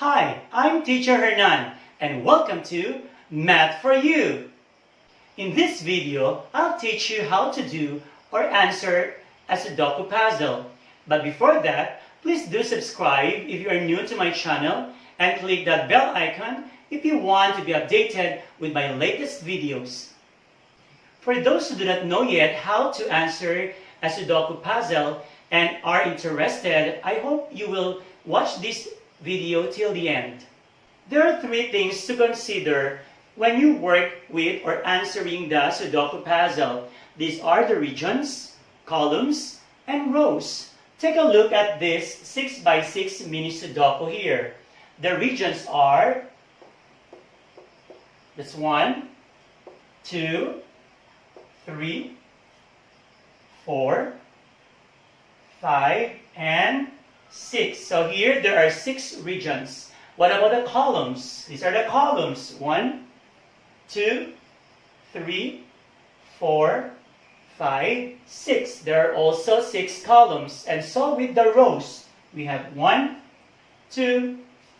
Hi, I'm Teacher Hernan and welcome to Math for You. In this video, I'll teach you how to do or answer a Sudoku puzzle. But before that, please do subscribe if you are new to my channel and click that bell icon if you want to be updated with my latest videos. For those who do not know yet how to answer a Sudoku puzzle and are interested, I hope you will watch this video till the end. There are three things to consider when you work with or answering the Sudoku puzzle. These are the regions, columns, and rows. Take a look at this 6x6 mini Sudoku here. The regions are, that's 1, 2, 3, 4, 5, and 6. So here there are 6 regions. What about the columns? These are the columns. 1, 2, 3, 4, 5, 6. There are also 6 columns. And so with the rows, we have 1, 2,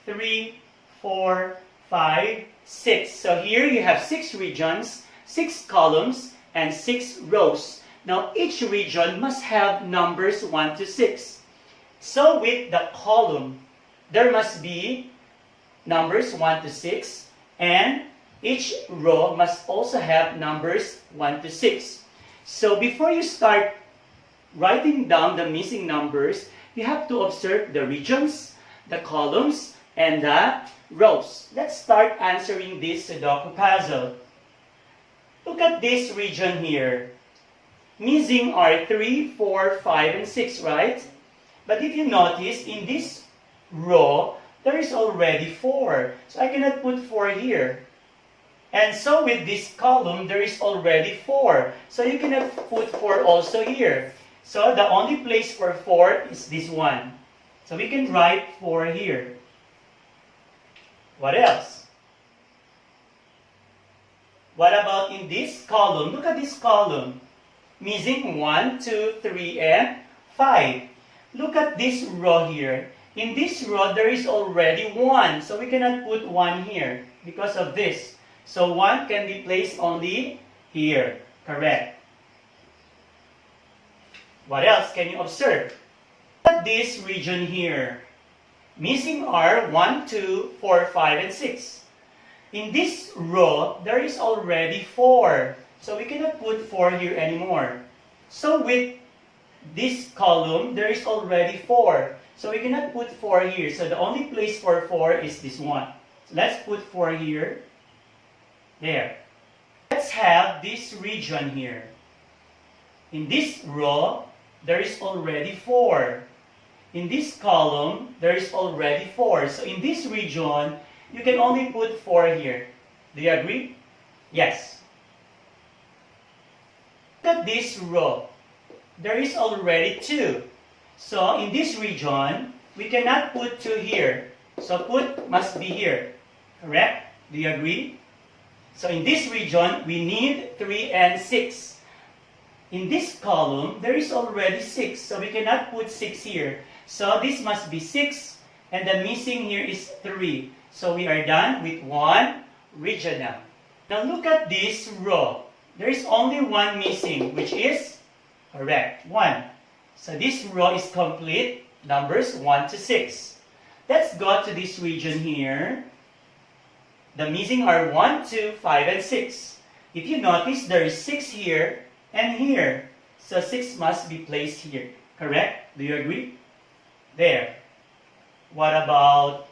3, 4, 5, 6. So here you have 6 regions, 6 columns, and 6 rows. Now each region must have numbers 1 to 6. So with the column, there must be numbers 1 to 6, and each row must also have numbers 1 to 6. So before you start writing down the missing numbers, you have to observe the regions, the columns, and the rows. Let's start answering this Sudoku puzzle. Look at this region here. Missing are 3, 4, 5, and 6, right? But if you notice, in this row, there is already 4. So I cannot put 4 here. And so with this column, there is already 4. So you cannot put 4 also here. So the only place for 4 is this one. So we can write 4 here. What else? What about in this column? Look at this column. Missing 1, 2, 3, and 5. Look at this row here. In this row, there is already 1. So we cannot put 1 here because of this. So 1 can be placed only here. Correct. What else can you observe? Look at this region here. Missing are 1, 2, 4, 5, and 6. In this row, there is already 4. So we cannot put 4 here anymore. So with this column, there is already 4. So we cannot put 4 here. So the only place for 4 is this one. So let's put 4 here. There. Let's have this region here. In this row, there is already 4. In this column, there is already 4. So in this region, you can only put 4 here. Do you agree? Yes. Look at this row. There is already 2. So in this region, we cannot put 2 here. So put must be here. Correct? Do you agree? So in this region, we need 3 and 6. In this column, there is already 6. So we cannot put 6 here. So this must be 6. And the missing here is 3. So we are done with 1 region now. Now look at this row. There is only 1 missing, which is correct, 1. So this row is complete, numbers 1 to 6. Let's go to this region here. The missing are 1, 2, 5, and 6. If you notice, there is 6 here and here. So 6 must be placed here. Correct? Do you agree? There. What about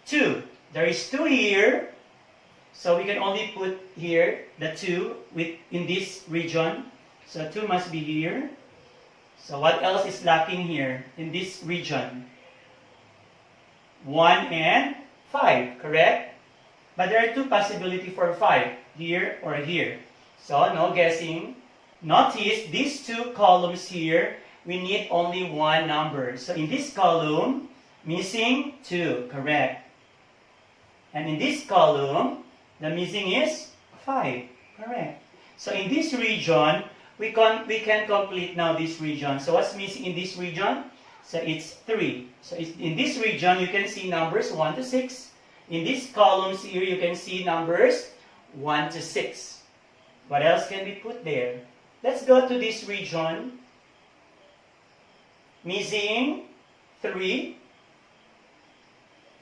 2? There is 2 here. So we can only put here the 2 in this region. So 2 must be here. So what else is lacking here in this region? 1 and 5, correct? But there are 2 possibilities for 5, here or here. So no guessing. Notice these 2 columns here, we need only 1 number. So in this column, missing 2, correct? And in this column, the missing is 5, correct? So in this region, we can complete now this region. So what's missing in this region? So it's 3. So in this region, you can see numbers 1 to 6. In these columns here, you can see numbers 1 to 6. What else can we put there? Let's go to this region. Missing 3,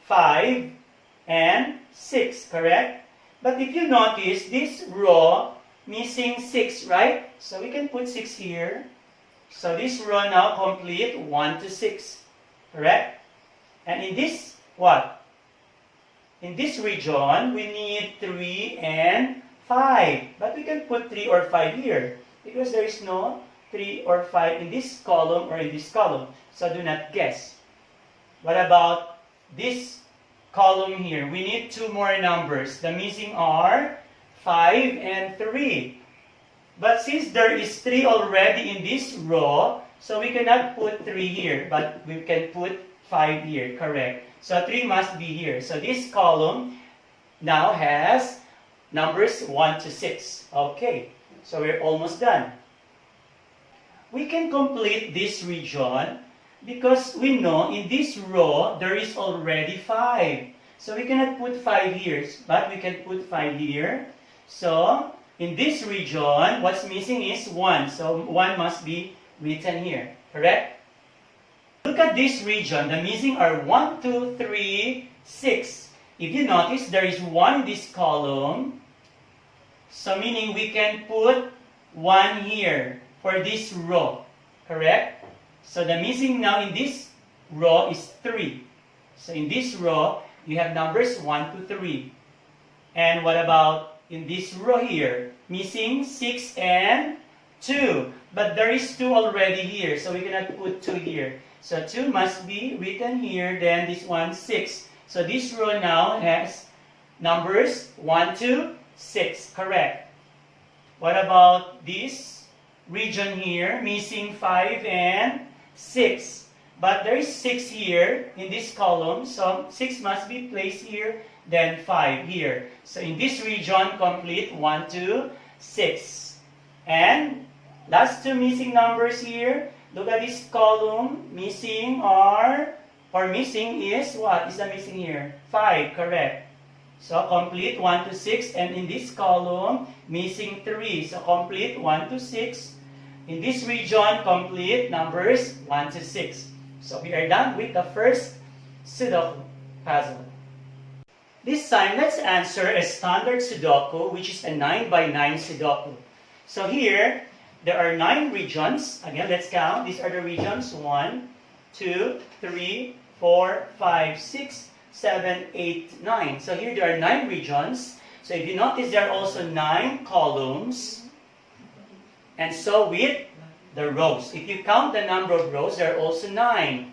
5, and 6, correct? But if you notice, this row missing 6, right? So we can put 6 here. So this row now complete 1 to 6, correct? And in this, what? In this region, we need 3 and 5. But we can put 3 or 5 here because there is no 3 or 5 in this column or in this column. So do not guess. What about this column here? We need 2 more numbers. The missing are 5 and 3. But since there is 3 already in this row, so we cannot put 3 here, but we can put 5 here, correct? So 3 must be here. So this column now has numbers 1 to 6. Okay, so we're almost done. We can complete this region because we know in this row there is already 5. So we cannot put 5 here, but we can put 5 here. So in this region, what's missing is 1. So 1 must be written here, correct? Look at this region. The missing are 1, 2, 3, 6. If you notice, there is 1 in this column. So meaning we can put 1 here for this row, correct? So the missing now in this row is 3. So in this row, you have numbers 1 to 3. And what about in this row here? Missing 6 and 2. But there is 2 already here, so we cannot put 2 here. So 2 must be written here, then this one 6. So this row now has numbers 1 to 6, correct? What about this region here? Missing 5 and 6. But there is 6 here in this column, so 6 must be placed here, then 5 here. So in this region, complete 1 to 6. And last 2 missing numbers here. Look at this column. Missing are, or missing is, what is the missing here? 5, correct. So complete 1 to 6. And in this column, missing 3. So complete 1 to 6. In this region, complete numbers 1 to 6. So we are done with the first Sudoku puzzle. This time, let's answer a standard Sudoku, which is a 9 by 9 Sudoku. So here, there are 9 regions. Again, let's count. These are the regions. 1, 2, 3, 4, 5, 6, 7, 8, 9. So here there are 9 regions. So if you notice, there are also 9 columns. And so with the rows. If you count the number of rows, there are also 9.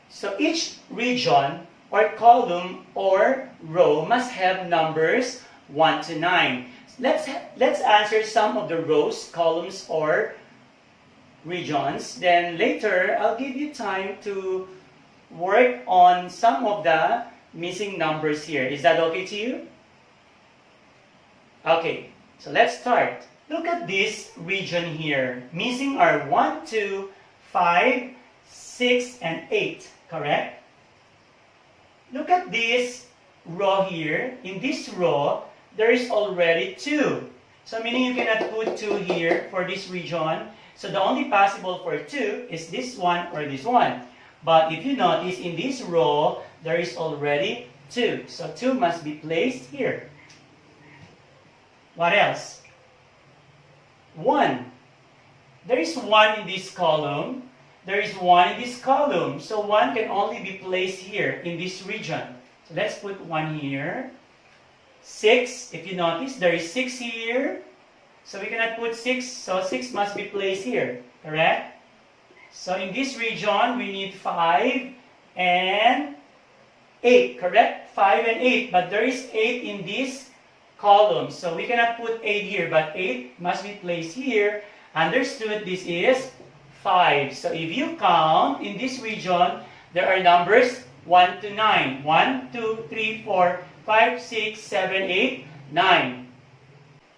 So each region or column or row must have numbers 1 to 9. Let's answer some of the rows, columns, or regions. Then later, I'll give you time to work on some of the missing numbers here. Is that okay to you? Okay, so let's start. Look at this region here. Missing are 1, 2, 5, 6, and 8, correct? Look at this row here. In this row, there is already 2. So meaning you cannot put 2 here for this region. So the only possible for 2 is this one or this one. But if you notice, in this row, there is already 2. So 2 must be placed here. What else? 1. There is 1 in this column. There is 1 in this column. So 1 can only be placed here in this region. So let's put 1 here. 6, if you notice, there is 6 here. So we cannot put 6, so 6 must be placed here, correct? So in this region, we need 5 and 8, correct? 5 and 8, but there is 8 in this column. So we cannot put 8 here, but 8 must be placed here. Understood, this is 5. So if you count in this region, there are numbers 1 to 9. 1, 2, 3, 4, 5, 6, 7, 8, 9.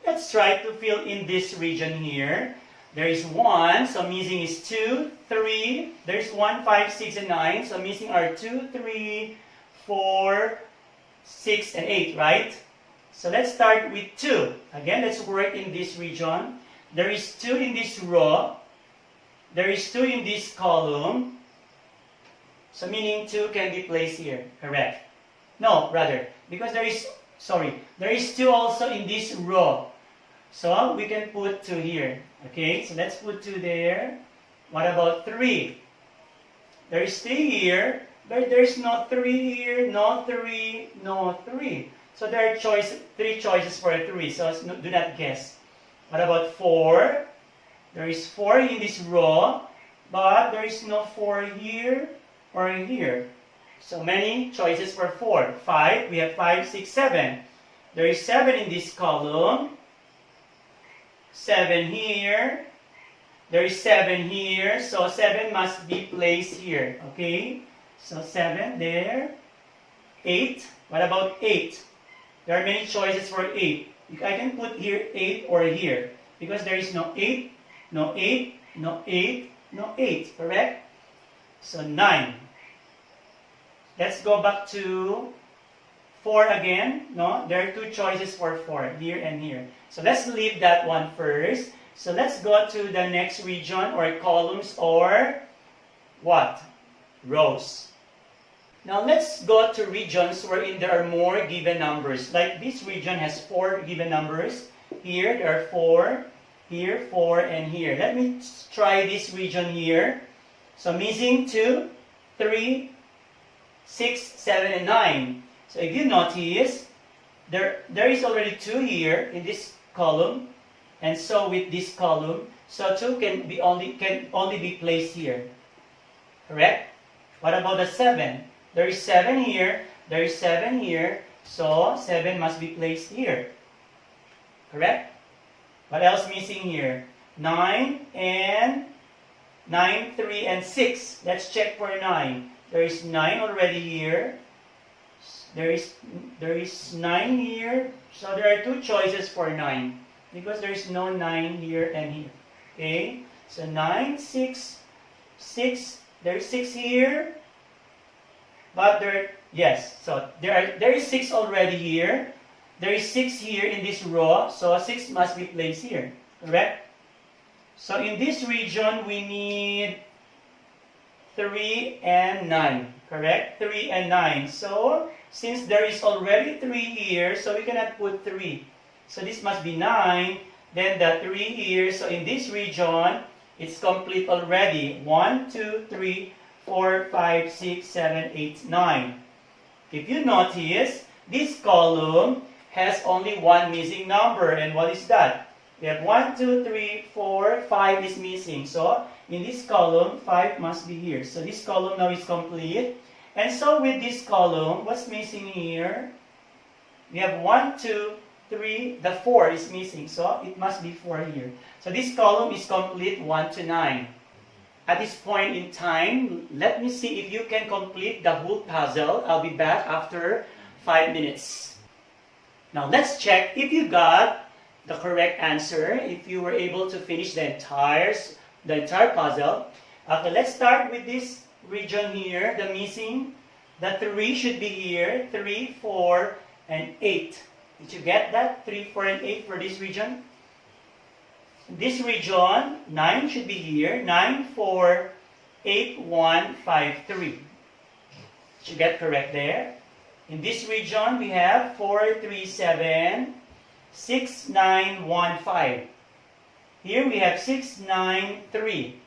Let's try to fill in this region here. There is 1, so missing is 2, 3. There's 1, 5, 6, and 9. So missing are 2, 3, 4, 6, and 8, right? So let's start with 2. Again, let's work in this region. There is 2 in this row. There is 2 in this column. So meaning 2 can be placed here, correct? No, rather, because there is 2 also in this row. So we can put 2 here. Okay, so let's put 2 there. What about 3? There is 3 here, but there's no 3 here, no 3, no 3. So there are 3 choices for 3, so do not guess. What about 4? There is 4 in this row, but there is no 4 here or here. So many choices for 4. 5, we have 5, 6, 7. There is 7 in this column. 7 here. There is 7 here. So 7 must be placed here. Okay? So 7 there. 8. What about 8? There are many choices for 8. I can put here 8 or here. Because there is no 8, no 8, no 8, no 8. Correct? So 9. Let's go back to 4 again. No, there are 2 choices for 4, here and here. So let's leave that one first. So let's go to the next region, or columns, or what? Rows. Now let's go to regions wherein there are more given numbers. Like this region has 4 given numbers. Here there are 4, here 4, and here. Let me try this region here. So missing 2, 3, 6, 7, and 9. So if you notice, there is already 2 here in this column, and so with this column, so 2 can only be placed here. Correct? What about the 7? There is 7 here, there is 7 here, so 7 must be placed here. Correct? What else missing here? 9 and 9, 3, and 6. Let's check for 9. There is 9 already here. There is 9 here. So there are 2 choices for 9. Because there is no 9 here and here. Okay? So 9, 6, 6. There is 6 here. But so there is 6 already here. There is 6 here in this row. So 6 must be placed here. Correct? So in this region, we need 3 and 9. Correct? 3 and 9. So, since there is already 3 here, so we cannot put 3. So this must be 9. Then the 3 here. So in this region, it's complete already. 1, 2, 3, 4, 5, 6, 7, 8, 9. If you notice, this column has only one missing number. And what is that? We have 1, 2, 3, 4, 5 is missing. So, in this column, 5 must be here. So, this column now is complete. And so, with this column, what's missing here? We have 1, 2, 3, the 4 is missing. So, it must be 4 here. So, this column is complete 1 to 9. At this point in time, let me see if you can complete the whole puzzle. I'll be back after 5 minutes. Now, let's check if you got the correct answer, if you were able to finish the entire puzzle. Okay, let's start with this region here, the missing. The 3 should be here, 3, 4, and 8. Did you get that? 3, 4, and 8 for this region? This region, 9 should be here, 9, 4, 8, 1, 5, 3. Did you get correct there? In this region, we have 4, 3, 7, 6, 9, 1, 5. Here we have 6, 9, 3.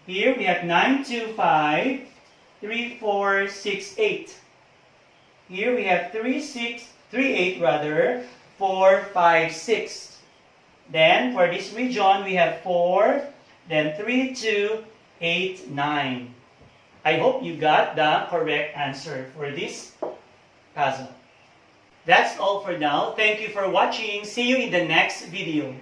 Here we have 9, 2, 5, 3, 4, 6, 8. Here we have 3, 8 rather, 4, 5, 6. Then for this region, we have 4, then 3, 2, 8, 9. I hope you got the correct answer for this puzzle. That's all for now. Thank you for watching. See you in the next video.